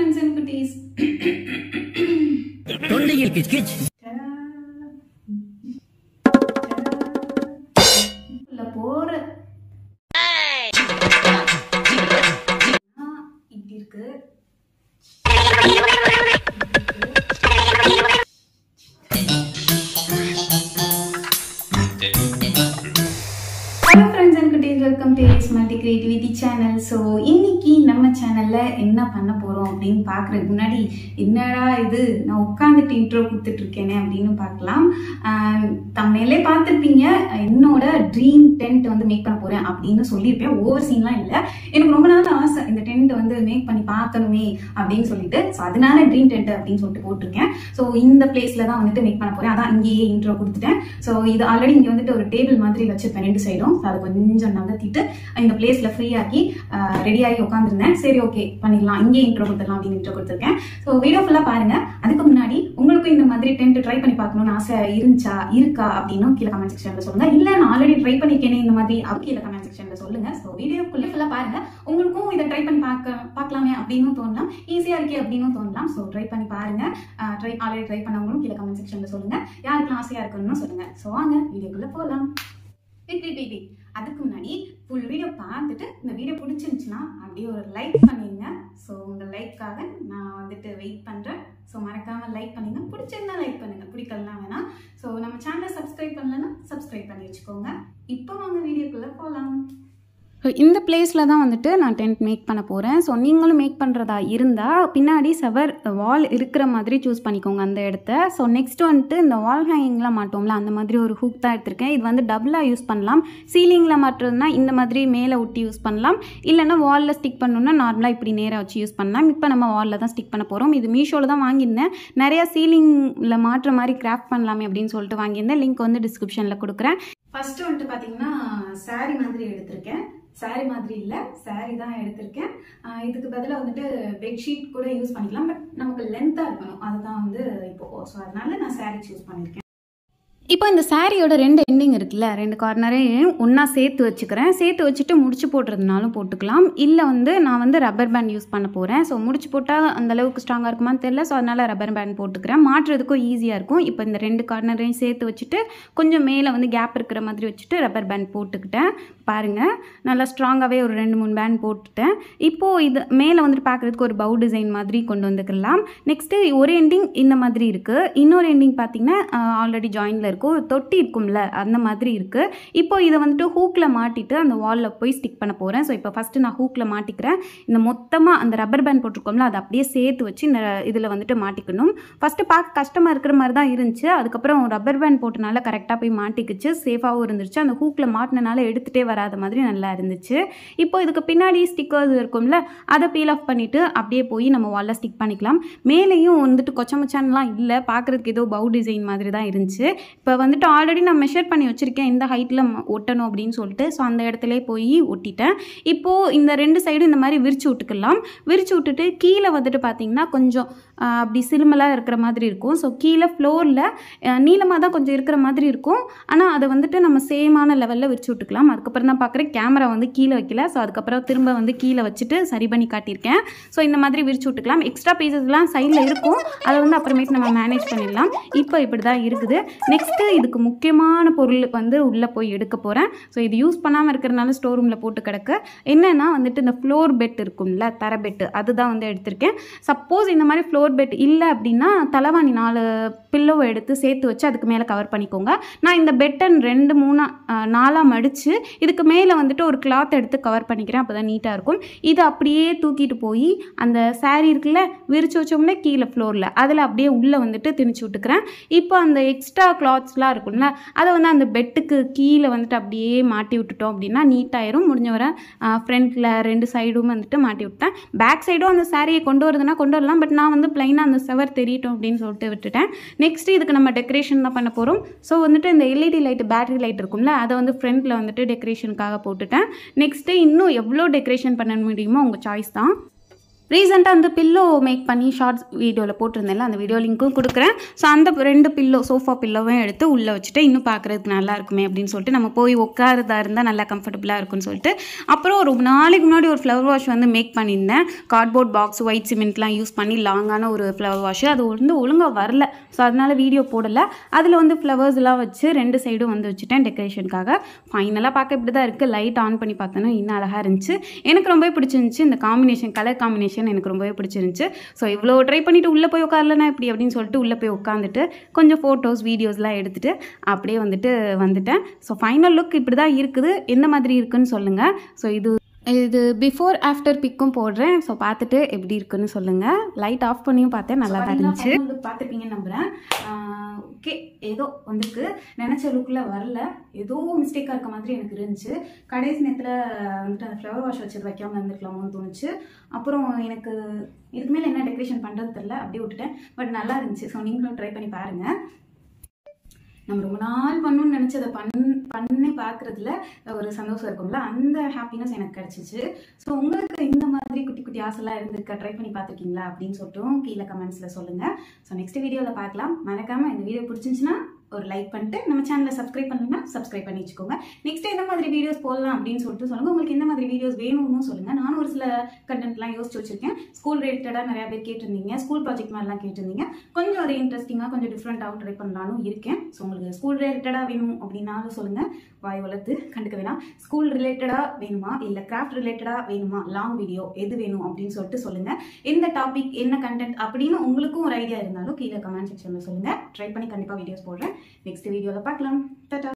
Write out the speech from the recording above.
friends and cuties. தொண்டையில் கிச் போற இப்படி இருக்கு. Welcome to X multi creativity channel. So இன்னைக்கு நம்ம சேனல்ல என்ன பண்ண போறோம் அப்படின்னு பாக்குறதுக்கு முன்னாடி என்னடா இது நான் உட்காந்துட்டு இன்ட்ரோ கொடுத்துட்டு இருக்கேனே அப்படின்னு பார்க்கலாம். தம்மையிலே பார்த்துருப்பீங்க, என்னோட ட்ரீம் டென்ட் வந்து மேக் பண்ண போறேன் அப்படின்னு சொல்லியிருப்பேன். ஓவர் சீன்லாம் இல்லை, எனக்கு ரொம்ப நாள் ஆசை இந்த டென்ட் வந்து மேக் பண்ணி பார்க்கணுமே அப்படின்னு சொல்லிட்டு. ஸோ அதனால ட்ரீம் டென்ட் அப்படின்னு சொல்லிட்டு போட்டிருக்கேன். ஸோ இந்த பிளேஸ்ல தான் வந்துட்டு மேக் பண்ண போறேன். அதான் இங்கேயே இன்ட்ரோ கொடுத்துட்டேன். ஸோ இது ஆல்ரெடி இங்க வந்துட்டு ஒரு டேபிள் மாதிரி வச்சிருப்பேன் ரெண்டு சைடும். அதை கொஞ்சம் நகர்த்திட்டு இந்த பிளேஸ்ல ஃப்ரீ ஆக்கி ரெடி ஆகி உட்காந்துருந்தேன். சரி ஓகே பண்ணிடலாம், இங்கே இன்ட்ரோ கொடுத்துடலாம் அப்படின்னு இன்ட்ரோ கொடுத்துருக்கேன். ஸோ வீடியோ ஃபுல்லா பாருங்க. அதுக்கு முன்னாடி உங்களுக்கும் இந்த மாதிரி டென்ட் ட்ரை பண்ணி பார்க்கணும்னு ஆசை இருக்கா அப்படின்னு கீழே கமெண்ட் செக்ஷன்ல சொல்லுங்க. இல்ல நான் ஆல்ரெடி ட்ரை பண்ணிருக்கேனே இந்த மாதிரி கீழே கமெண்ட் செக்ஷன்ல சொல்லுங்க. ஸோ வீடியோக்குள்ள ஃபுல்லா பாருங்க. உங்களுக்கும் இதை ட்ரை பண்ணி பார்க்கலாமே அப்படின்னு தோணலாம், ஈஸியா இருக்கே அப்படின்னு தோணலாம். ஸோ ட்ரை பண்ணி பாருங்க. ஆல்ரெடி ட்ரை பண்ணவங்களும் கீழே கமெண்ட் செக்ஷன்ல சொல்லுங்க, யாருக்கெல்லாம் ஆசையா இருக்குன்னு சொல்லுங்க. ஸோ வாங்க வீடியோக்குள்ள போகலாம். அதுக்கு முன்னாடி ஃபுல் வீடியோ பார்த்துட்டு இந்த வீடியோ பிடிச்சிருந்துச்சுன்னா அப்படியே ஒரு லைக் பண்ணிடுங்க. ஸோ உங்கள் லைக்காக நான் வந்துட்டு வெயிட் பண்ணுறேன். ஸோ மறக்காமல் லைக் பண்ணுங்க. பிடிச்சிருந்தா லைக் பண்ணுங்க, பிடிக்கலாம் வேணாம். ஸோ நம்ம சேனலை சப்ஸ்கிரைப் பண்ணலன்னா சப்ஸ்கிரைப் பண்ணி வச்சுக்கோங்க. இப்போ வாங்க வீடியோக்குள்ளே போகலாம். ஸோ இந்த பிளேஸில் தான் வந்துட்டு நான் டென்ட் மேக் பண்ண போகிறேன். ஸோ நீங்களும் மேக் பண்ணுறதா இருந்தால் பின்னாடி செவர் வால் இருக்கிற மாதிரி சூஸ் பண்ணிக்கோங்க அந்த இடத்த. ஸோ நெக்ஸ்ட் வந்துட்டு இந்த வால் ஹேங்கிங்லாம் மாட்டோம்ல, அந்த மாதிரி ஒரு ஹூக் தான் எடுத்திருக்கேன். இது வந்து டபுளாக யூஸ் பண்ணலாம். சீலிங்கில் மாட்டுறதுனா இந்த மாதிரி மேலே ஒட்டி யூஸ் பண்ணலாம், இல்லைன்னா வாலில் ஸ்டிக் பண்ணணுன்னா நார்மலாக இப்படி நேராக வச்சு யூஸ் பண்ணலாம். இப்போ நம்ம வாலில் தான் ஸ்டிக் பண்ண போகிறோம். இது மீஷோவில் தான் வாங்கியிருந்தேன். நிறையா சீலிங்கில் மாட்டுற மாதிரி கிராஃப்ட் பண்ணலாமே அப்படின்னு சொல்லிட்டு வாங்கியிருந்தேன். லிங்க் வந்து டிஸ்கிரிப்ஷனில் கொடுக்குறேன். ஃபர்ஸ்ட் வந்துட்டு பார்த்தீங்கன்னா சாரி மாதிரி எடுத்திருக்கேன். சாரி மாதிரி இல்லை, சாரி தான் எடுத்திருக்கேன். இதுக்கு பதிலாக வந்துட்டு பெட்ஷீட் கூட யூஸ் பண்ணிக்கலாம், பட் நமக்கு லென்த்தாக இருக்கணும், அதுதான் வந்து இப்போ. ஸோ அதனால நான் சாரி சூஸ் பண்ணியிருக்கேன். இப்போ இந்த சாரியோட ரெண்டு எண்டிங் இருக்குல்ல, ரெண்டு கார்னரையும் ஒன்றா சேர்த்து வச்சுக்கிறேன். சேர்த்து வச்சுட்டு முடிச்சு போடுறதுனாலும் போட்டுக்கலாம், இல்லை வந்து நான் வந்து ரப்பர் பேண்ட் யூஸ் பண்ண போகிறேன். ஸோ முடிச்சு போட்டால் அந்தளவுக்கு ஸ்ட்ராங்காக இருக்குமான்னு தெரியல. ஸோ அதனால் ரப்பர் பேண்ட் போட்டுக்கிறேன், மாற்றுறதுக்கும் ஈஸியாக இருக்கும். இப்போ இந்த ரெண்டு கார்னரையும் சேர்த்து வச்சுட்டு கொஞ்சம் மேலே வந்து கேப் இருக்கிற மாதிரி வச்சுட்டு ரப்பர் பேண்ட் போட்டுக்கிட்டேன். பாருங்கள், நல்லா ஸ்ட்ராங்காகவே ஒரு 2-3 பேண்ட் போட்டுட்டேன். இப்போது இது மேலே வந்துட்டு பார்க்குறதுக்கு ஒரு பவு டிசைன் மாதிரி கொண்டு வந்துக்கலாம். நெக்ஸ்ட்டு ஒரு எண்டிங் இந்த மாதிரி இருக்குது, இன்னொரு எண்டிங் பார்த்திங்கன்னா ஆல்ரெடி ஜாயினில் இருக்கும், தொட்டி இருக்கும்ல அந்த மாதிரி இருக்குது. இப்போ இதை வந்துட்டு ஹூக்கில் மாட்டிட்டு அந்த வாலில் போய் ஸ்டிக் பண்ண போகிறேன். ஸோ இப்போ ஃபஸ்ட்டு நான் ஹூக்கில் மாட்டிக்கிறேன். இந்த மொத்தமாக அந்த ரப்பர் பேண்ட் போட்டிருக்கோம்ல அதை அப்படியே சேர்த்து வச்சு இந்த இதில் வந்துட்டு மாட்டிக்கணும். ஃபஸ்ட்டு பார்க்க கஷ்டமாக இருக்கிற மாதிரி தான் இருந்துச்சு. அதுக்கப்புறம் ரப்பர் பேண்ட் போட்டனால கரெக்டாக போய் மாட்டிக்கிச்சு, சேஃபாகவும் இருந்துச்சு. அந்த ஹூக்கில் மாட்டினால எடுத்துகிட்டே வராத மாதிரி நல்லா இருந்துச்சு. இப்போ இதுக்கு பின்னாடி ஸ்டிக்கர்ஸ் இருக்கும்ல அதை பீல் ஆஃப் பண்ணிவிட்டு அப்படியே போய் நம்ம வாலில் ஸ்டிக் பண்ணிக்கலாம். மேலேயும் வந்துட்டு கொச்சமச்சான்லாம் இல்லை, பார்க்குறதுக்கு ஏதோ பவு டிசைன் மாதிரி தான் இருந்துச்சு. இப்போ வந்துட்டு ஆல்ரெடி நான் மெஷர் பண்ணி வச்சுருக்கேன் இந்த ஹைட்டில் ஒட்டணும் அப்படின்னு சொல்லிட்டு. ஸோ அந்த இடத்துல போய் ஒட்டிட்டேன். இப்போது இந்த ரெண்டு சைடும் இந்த மாதிரி விரிச்சு விட்டுக்கலாம். விரிச்சு விட்டுட்டு கீழே வந்துட்டு பார்த்திங்கன்னா கொஞ்சம் அப்படி சிலுமலாக இருக்கிற மாதிரி இருக்கும். ஸோ கீழே ஃப்ளோரில் நீளமாக தான் கொஞ்சம் இருக்கிற மாதிரி இருக்கும், ஆனால் அதை வந்துட்டு நம்ம சேமான லெவலில் விரிச்சு விட்டுக்கலாம். அதுக்கப்புறம் தான் பார்க்குறேன் கேமரா வந்து கீழே வைக்கல. ஸோ அதுக்கப்புறம் திரும்ப வந்து கீழே வச்சுட்டு சரி பண்ணி காட்டியிருக்கேன். ஸோ இந்த மாதிரி விரிச்சு விட்டுக்கலாம். எக்ஸ்ட்ரா பீசஸ்லாம் சைடில் இருக்கும், அதை வந்து அப்புறமேட்டு நம்ம மேனேஜ் பண்ணிடலாம். இப்போ இப்படி தான் இருக்குது. நெக்ஸ்ட்டு இதுக்கு முக்கியமான பொருள் வந்து உள்ளே போய் எடுக்க போகிறேன். ஸோ இது யூஸ் பண்ணாமல் இருக்கிறனால ஸ்டோர் ரூமில் போட்டு கிடக்கு. என்னென்னா வந்துட்டு இந்த ஃப்ளோர் பெட் இருக்கும்ல, தர பெட்டு, அதுதான் வந்து எடுத்திருக்கேன். சப்போஸ் இந்த மாதிரி ஃப்ளோர் பெட் இல்லை அப்படின்னா தலைவாணி 4 பில்லோவை எடுத்து சேர்த்து வச்சு அதுக்கு மேலே கவர் பண்ணிக்கோங்க. நான் இந்த பெட்டை 2-3-4 மடித்து இதுக்கு மேலே வந்துட்டு ஒரு கிளாத் எடுத்து கவர் பண்ணிக்கிறேன், அப்போ தான் நீட்டாக இருக்கும். இதை அப்படியே தூக்கிட்டு போய் அந்த சாரீ இருக்குல்ல விரிச்சு வச்சோம்னா கீழே ஃப்ளோரில் அதில் அப்படியே உள்ளே வந்துட்டு திணிச்சு விட்டுக்கிறேன். இப்போ அந்த எக்ஸ்ட்ரா கிளாத்ஸ்லாம் இருக்கும்ல அதை வந்து அந்த பெட்டுக்கு கீழே வந்துட்டு அப்படியே மாட்டி விட்டுட்டோம் அப்படின்னா நீட்டாயிரும். முடிஞ்ச வர ஃப்ரண்ட்டில் 2 சைடும் வந்துட்டு மாட்டி விட்டேன். பேக் சைடும் அந்த சாரியை கொண்டு வரதுன்னா கொண்டு வரலாம், பட் நான் வந்து ப்ளைனாக அந்த செவர் தெரியட்டும் அப்படின்னு சொல்லிட்டு விட்டுட்டேன். நெக்ஸ்ட்டு இதுக்கு நம்ம டெக்கரேஷன் தான் பண்ண போகிறோம். ஸோ வந்துட்டு இந்த எல்இடி லைட், பேட்டரி லைட் இருக்கும்ல அதை வந்து ஃப்ரண்ட்டில் வந்துட்டு டெக்கரேஷனுக்காக போட்டுட்டேன். நெக்ஸ்ட்டு இன்னும் எவ்வளோ டெக்கரேஷன் பண்ண முடியுமோ உங்கள் சாய்ஸ் தான். ரீசெண்டாக அந்த பில்லோ மேக் பண்ணி ஷார்ட்ஸ் வீடியோவில் போட்டிருந்தேன்ல, அந்த வீடியோ லிங்க்கும் கொடுக்குறேன். ஸோ அந்த 2 பில்லோ சோஃபா பில்லோவும் எடுத்து உள்ளே வச்சுட்டு இன்னும் பார்க்குறதுக்கு நல்லா இருக்குமே அப்படின்னு சொல்லிட்டு, நம்ம போய் உட்காரதா இருந்தால் நல்லா கம்ஃபர்டபுளாக இருக்குன்னு சொல்லிட்டு, அப்புறம் ஒரு நாளைக்கு முன்னாடி ஒரு ஃப்ளவர் வாஷ் வந்து மேக் பண்ணியிருந்தேன். கார்ட்போர்ட் பாக்ஸ் ஒயிட் சிமெண்ட்லாம் யூஸ் பண்ணி லாங்கான ஒரு ஃப்ளவர் வாஷ். அது வந்து ஒழுங்காக வரல. ஸோ அதனால் வீடியோ போடலை. அதில் வந்து ஃப்ளவர்ஸ்லாம் வச்சு 2 சைடும் வந்து வச்சுட்டேன் டெக்கரேஷனுக்காக. ஃபைனலாக பார்க்க இப்படி தான் இருக்குது. லைட் ஆன் பண்ணி பார்த்தோன்னா இன்னும் அழகாக இருந்துச்சு. எனக்கு ரொம்பவே பிடிச்சிருந்துச்சு. இந்த காம்பினேஷன், கலர் காம்பினேஷன் எனக்கு ரொம்பவே பிடிச்சிருந்துச்சு. ஸோ இவ்வளோ ட்ரை பண்ணிவிட்டு உள்ளே போய் உட்காரலனா எப்படி அப்படின்னு சொல்லிட்டு உள்ளே போய் உட்காந்துட்டு கொஞ்சம் ஃபோட்டோஸ் வீடியோஸ்லாம் எடுத்துகிட்டு அப்படியே வந்துட்டேன். ஸோ ஃபைனல் லுக் இப்படி தான் இருக்குது. எந்த மாதிரி இருக்குன்னு சொல்லுங்கள். ஸோ இது பிஃபோர் ஆஃப்டர் பிக்கும் போடுறேன். ஸோ பார்த்துட்டு எப்படி இருக்குன்னு சொல்லுங்கள். லைட் ஆஃப் பண்ணியும் பார்த்தேன், நல்லா தான் இருந்துச்சு. பார்த்துப்பீங்கன்னு நம்புகிறேன். ஓகே, ஏதோ வந்துருக்கு. நினச்ச லுக்கில் வரல, ஏதோ மிஸ்டேக்காக இருக்க மாதிரி எனக்கு இருந்துச்சு. கடைசி நேரத்தில் வந்துட்டு அந்த ஃப்ளவர் வாஷ் வச்சது வைக்காமல் இருந்துருக்கலாமோன்னு தோணுச்சு. அப்புறம் எனக்கு இதுக்கு மேலே என்ன டெக்கரேஷன் பண்ணுறது தெரில, அப்படியே விட்டுட்டேன். பட் நல்லா இருந்துச்சு. ஸோ நீங்களும் ட்ரை பண்ணி பாருங்கள். நம்ம ரொம்ப நாள் பண்ணணும்னு நினச்சதை பண்ணி பார்க்குறதுல ஒரு சந்தோஷம் இருக்கும்ல, அந்த ஹாப்பினஸ் எனக்கு கிடச்சிச்சு. ஸோ உங்களுக்கு இந்த மாதிரி குட்டி குட்டி ஆசைலாம் இருந்திருக்கா, ட்ரை பண்ணி பார்த்துருக்கீங்களா அப்படின்னு சொல்லிட்டு கீழே கமெண்ட்ஸில் சொல்லுங்கள். ஸோ நெக்ஸ்ட் வீடியோவில் பார்க்கலாம். மறக்காமல் இந்த வீடியோ பிடிச்சிருந்துச்சுன்னா ஒரு லைக் பண்ணிட்டு நம்ம சேனலை சப்ஸ்கிரைப் பண்ணணும்னா சப்ஸ்கிரைப் பண்ணி வச்சுக்கோங்க. நெக்ஸ்ட் எந்த மாதிரி வீடியோஸ் போடலாம் அப்படின்னு சொல்லிட்டு சொல்லுங்கள். உங்களுக்கு எந்த மாதிரி வீடியோஸ் வேணும்னு சொல்லுங்கள். நானும் ஒரு சில கண்டென்ட்லாம் யோசிச்சு வச்சிருக்கேன். ஸ்கூல் ரிலேட்டடாக நிறையா பேர் கேட்டிருந்தீங்க, ஸ்கூல் ப்ராஜெக்ட் மாதிரிலாம் கேட்டிருந்தீங்க. கொஞ்சம் ஒரு இன்ட்ரெஸ்டிங்காக கொஞ்சம் டிஃப்ரெண்ட்டாகவும் ட்ரை பண்ணலான்னு இருக்கேன். ஸோ உங்களுக்கு ஸ்கூல் ரிலேட்டடாக வேணும் அப்படின்னாலும் சொல்லுங்கள். வாய் வளர்த்து கண்டுக்க வேணாம். ஸ்கூல் ரிலேட்டடாக வேணுமா இல்லை கிராஃப்ட் ரிலேட்டடாக வேணுமா, லாங் வீடியோ எது வேணும் அப்படின்னு சொல்லிட்டு சொல்லுங்கள். எந்த டாபிக் என்ன கண்டென்ட் அப்படின்னு உங்களுக்கும் ஒரு ஐடியா இருந்தாலும் கீழே கமெண்ட் செக்ஷனில் சொல்லுங்கள். ட்ரை பண்ணி கண்டிப்பாக வீடியோஸ் போடுறேன். நெக்ஸ்ட் வீடியோவில் பார்க்கலாம். டாடா.